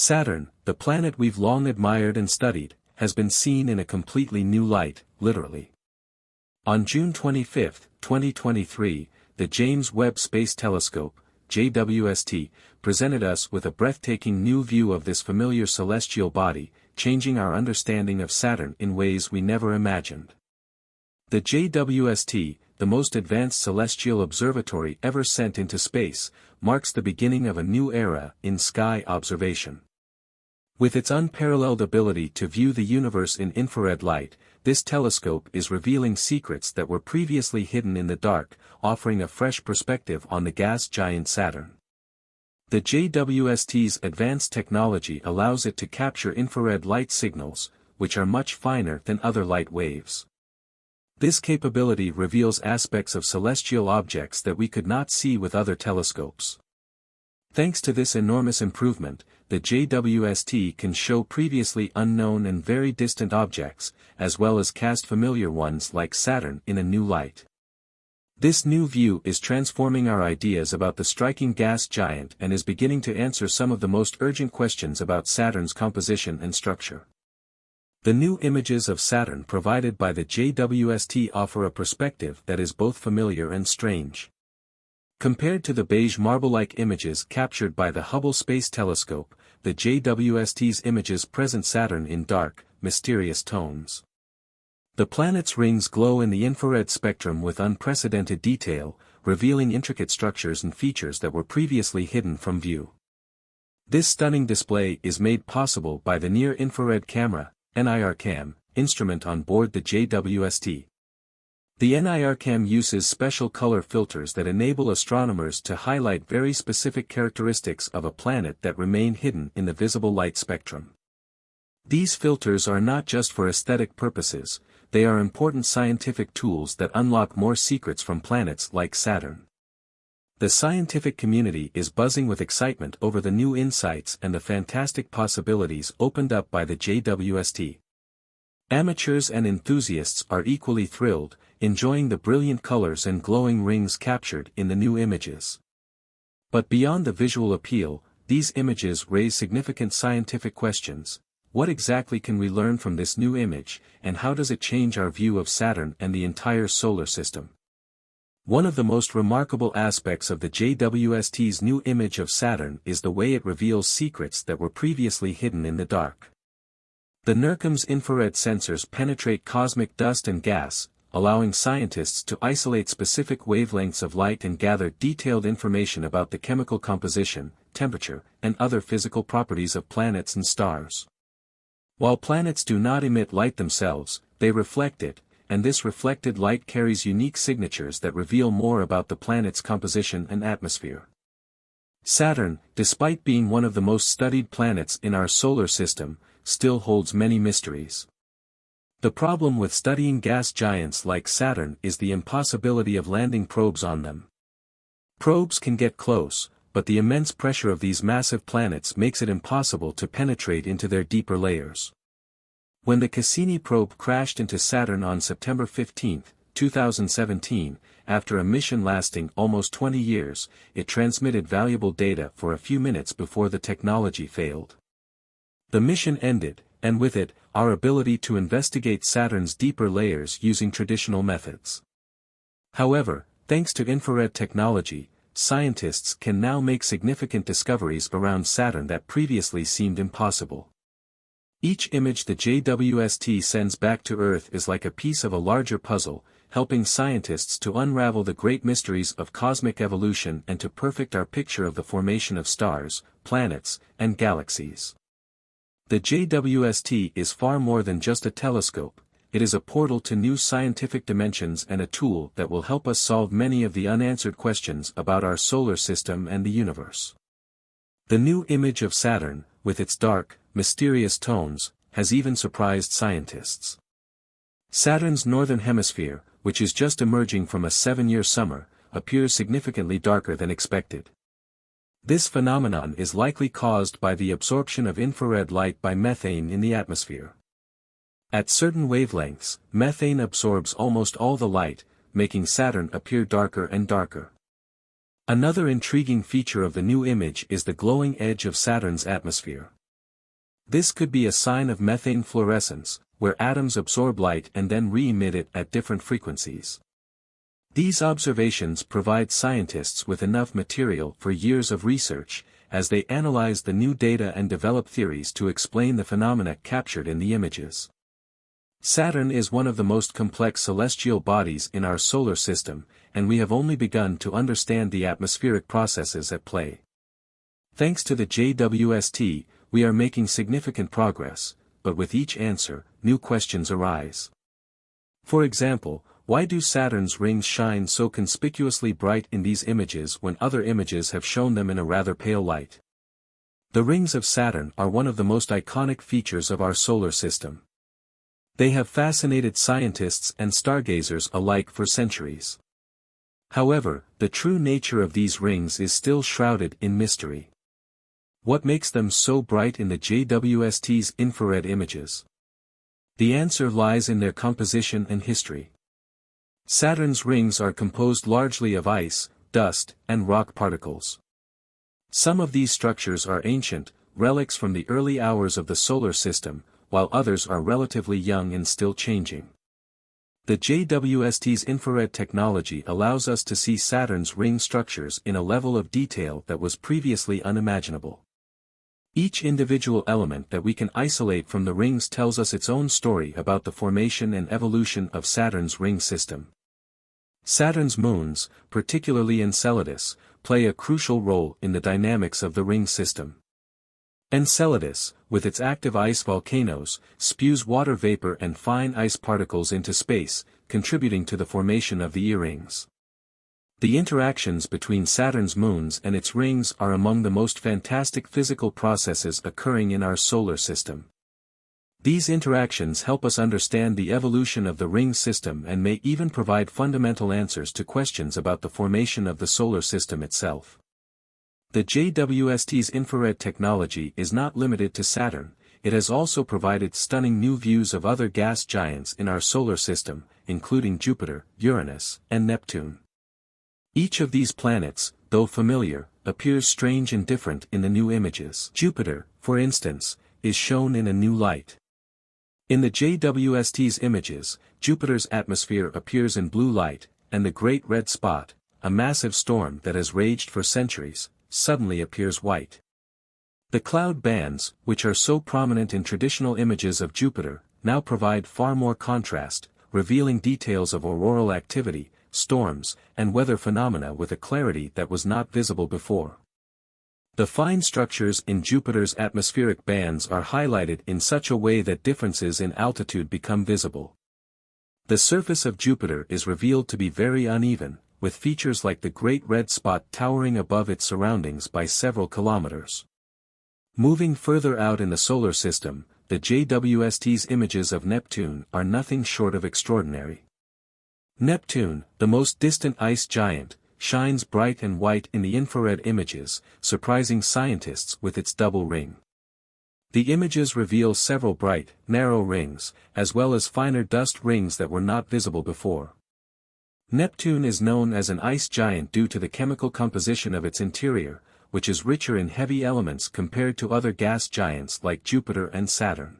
Saturn, the planet we've long admired and studied, has been seen in a completely new light, literally. On June 25, 2023, the James Webb Space Telescope, JWST, presented us with a breathtaking new view of this familiar celestial body, changing our understanding of Saturn in ways we never imagined. The JWST, the most advanced celestial observatory ever sent into space, marks the beginning of a new era in sky observation. With its unparalleled ability to view the universe in infrared light, this telescope is revealing secrets that were previously hidden in the dark, offering a fresh perspective on the gas giant Saturn. The JWST's advanced technology allows it to capture infrared light signals, which are much finer than other light waves. This capability reveals aspects of celestial objects that we could not see with other telescopes. Thanks to this enormous improvement, the JWST can show previously unknown and very distant objects, as well as cast familiar ones like Saturn in a new light. This new view is transforming our ideas about the striking gas giant and is beginning to answer some of the most urgent questions about Saturn's composition and structure. The new images of Saturn provided by the JWST offer a perspective that is both familiar and strange. Compared to the beige marble-like images captured by the Hubble Space Telescope, the JWST's images present Saturn in dark, mysterious tones. The planet's rings glow in the infrared spectrum with unprecedented detail, revealing intricate structures and features that were previously hidden from view. This stunning display is made possible by the near-infrared camera, NIRCam, instrument on board the JWST. The NIRCam uses special color filters that enable astronomers to highlight very specific characteristics of a planet that remain hidden in the visible light spectrum. These filters are not just for aesthetic purposes, they are important scientific tools that unlock more secrets from planets like Saturn. The scientific community is buzzing with excitement over the new insights and the fantastic possibilities opened up by the JWST. Amateurs and enthusiasts are equally thrilled, enjoying the brilliant colors and glowing rings captured in the new images. But beyond the visual appeal, these images raise significant scientific questions. What exactly can we learn from this new image, and how does it change our view of Saturn and the entire solar system? One of the most remarkable aspects of the JWST's new image of Saturn is the way it reveals secrets that were previously hidden in the dark. The NIRCam's infrared sensors penetrate cosmic dust and gas, allowing scientists to isolate specific wavelengths of light and gather detailed information about the chemical composition, temperature, and other physical properties of planets and stars. While planets do not emit light themselves, they reflect it, and this reflected light carries unique signatures that reveal more about the planet's composition and atmosphere. Saturn, despite being one of the most studied planets in our solar system, still holds many mysteries. The problem with studying gas giants like Saturn is the impossibility of landing probes on them. Probes can get close, but the immense pressure of these massive planets makes it impossible to penetrate into their deeper layers. When the Cassini probe crashed into Saturn on September 15, 2017, after a mission lasting almost 20 years, it transmitted valuable data for a few minutes before the technology failed. The mission ended, and with it, our ability to investigate Saturn's deeper layers using traditional methods. However, thanks to infrared technology, scientists can now make significant discoveries around Saturn that previously seemed impossible. Each image the JWST sends back to Earth is like a piece of a larger puzzle, helping scientists to unravel the great mysteries of cosmic evolution and to perfect our picture of the formation of stars, planets, and galaxies. The JWST is far more than just a telescope, it is a portal to new scientific dimensions and a tool that will help us solve many of the unanswered questions about our solar system and the universe. The new image of Saturn, with its dark, mysterious tones, has even surprised scientists. Saturn's northern hemisphere, which is just emerging from a 7-year summer, appears significantly darker than expected. This phenomenon is likely caused by the absorption of infrared light by methane in the atmosphere. At certain wavelengths, methane absorbs almost all the light, making Saturn appear darker and darker. Another intriguing feature of the new image is the glowing edge of Saturn's atmosphere. This could be a sign of methane fluorescence, where atoms absorb light and then re-emit it at different frequencies. These observations provide scientists with enough material for years of research, as they analyze the new data and develop theories to explain the phenomena captured in the images. Saturn is one of the most complex celestial bodies in our solar system, and we have only begun to understand the atmospheric processes at play. Thanks to the JWST, we are making significant progress, but with each answer, new questions arise. For example, why do Saturn's rings shine so conspicuously bright in these images when other images have shown them in a rather pale light? The rings of Saturn are one of the most iconic features of our solar system. They have fascinated scientists and stargazers alike for centuries. However, the true nature of these rings is still shrouded in mystery. What makes them so bright in the JWST's infrared images? The answer lies in their composition and history. Saturn's rings are composed largely of ice, dust, and rock particles. Some of these structures are ancient, relics from the early hours of the solar system, while others are relatively young and still changing. The JWST's infrared technology allows us to see Saturn's ring structures in a level of detail that was previously unimaginable. Each individual element that we can isolate from the rings tells us its own story about the formation and evolution of Saturn's ring system. Saturn's moons, particularly Enceladus, play a crucial role in the dynamics of the ring system. Enceladus, with its active ice volcanoes, spews water vapor and fine ice particles into space, contributing to the formation of the E-rings. The interactions between Saturn's moons and its rings are among the most fantastic physical processes occurring in our solar system. These interactions help us understand the evolution of the ring system and may even provide fundamental answers to questions about the formation of the solar system itself. The JWST's infrared technology is not limited to Saturn, it has also provided stunning new views of other gas giants in our solar system, including Jupiter, Uranus, and Neptune. Each of these planets, though familiar, appears strange and different in the new images. Jupiter, for instance, is shown in a new light. In the JWST's images, Jupiter's atmosphere appears in blue light, and the Great Red Spot, a massive storm that has raged for centuries, suddenly appears white. The cloud bands, which are so prominent in traditional images of Jupiter, now provide far more contrast, revealing details of auroral activity, storms, and weather phenomena with a clarity that was not visible before. The fine structures in Jupiter's atmospheric bands are highlighted in such a way that differences in altitude become visible. The surface of Jupiter is revealed to be very uneven, with features like the Great Red Spot towering above its surroundings by several kilometers. Moving further out in the solar system, the JWST's images of Neptune are nothing short of extraordinary. Neptune, the most distant ice giant, shines bright and white in the infrared images, surprising scientists with its double ring. The images reveal several bright, narrow rings, as well as finer dust rings that were not visible before. Neptune is known as an ice giant due to the chemical composition of its interior, which is richer in heavy elements compared to other gas giants like Jupiter and Saturn.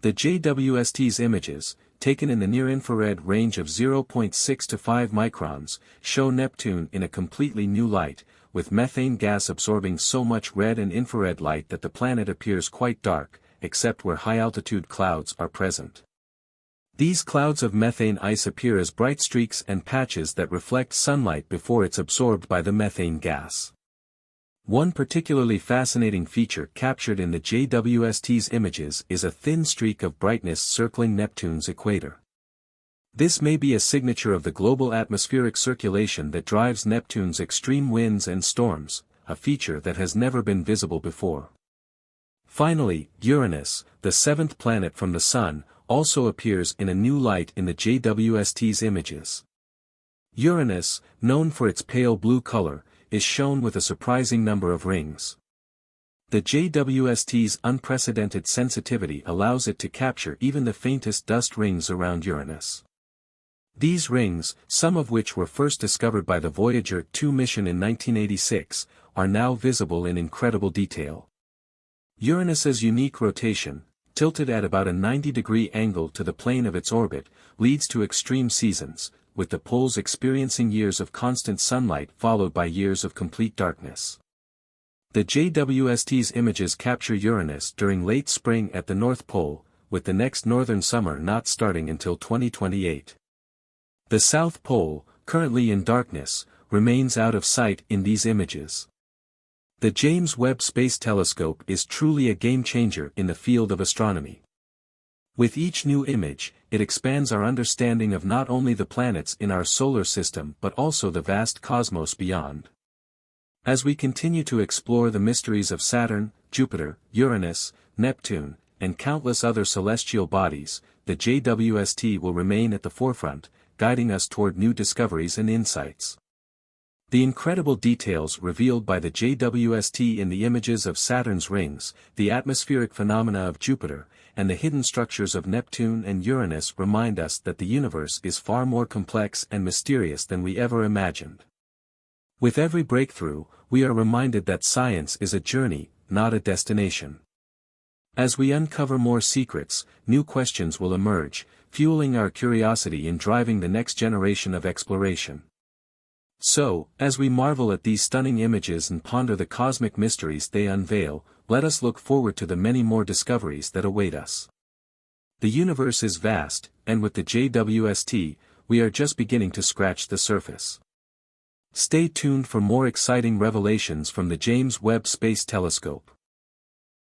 The JWST's images, taken in the near-infrared range of 0.6 to 5 microns, show Neptune in a completely new light, with methane gas absorbing so much red and infrared light that the planet appears quite dark, except where high-altitude clouds are present. These clouds of methane ice appear as bright streaks and patches that reflect sunlight before it's absorbed by the methane gas. One particularly fascinating feature captured in the JWST's images is a thin streak of brightness circling Neptune's equator. This may be a signature of the global atmospheric circulation that drives Neptune's extreme winds and storms, a feature that has never been visible before. Finally, Uranus, the seventh planet from the Sun, also appears in a new light in the JWST's images. Uranus, known for its pale blue color, is shown with a surprising number of rings. The JWST's unprecedented sensitivity allows it to capture even the faintest dust rings around Uranus. These rings, some of which were first discovered by the Voyager 2 mission in 1986, are now visible in incredible detail. Uranus's unique rotation, tilted at about a 90-degree angle to the plane of its orbit, leads to extreme seasons, with the poles experiencing years of constant sunlight followed by years of complete darkness. The JWST's images capture Uranus during late spring at the North Pole, with the next northern summer not starting until 2028. The South Pole, currently in darkness, remains out of sight in these images. The James Webb Space Telescope is truly a game-changer in the field of astronomy. With each new image, it expands our understanding of not only the planets in our solar system but also the vast cosmos beyond. As we continue to explore the mysteries of Saturn, Jupiter, Uranus, Neptune, and countless other celestial bodies, the JWST will remain at the forefront, guiding us toward new discoveries and insights. The incredible details revealed by the JWST in the images of Saturn's rings, the atmospheric phenomena of Jupiter, and the hidden structures of Neptune and Uranus remind us that the universe is far more complex and mysterious than we ever imagined. With every breakthrough, we are reminded that science is a journey, not a destination. As we uncover more secrets, new questions will emerge, fueling our curiosity and driving the next generation of exploration. So, as we marvel at these stunning images and ponder the cosmic mysteries they unveil, let us look forward to the many more discoveries that await us. The universe is vast, and with the JWST, we are just beginning to scratch the surface. Stay tuned for more exciting revelations from the James Webb Space Telescope.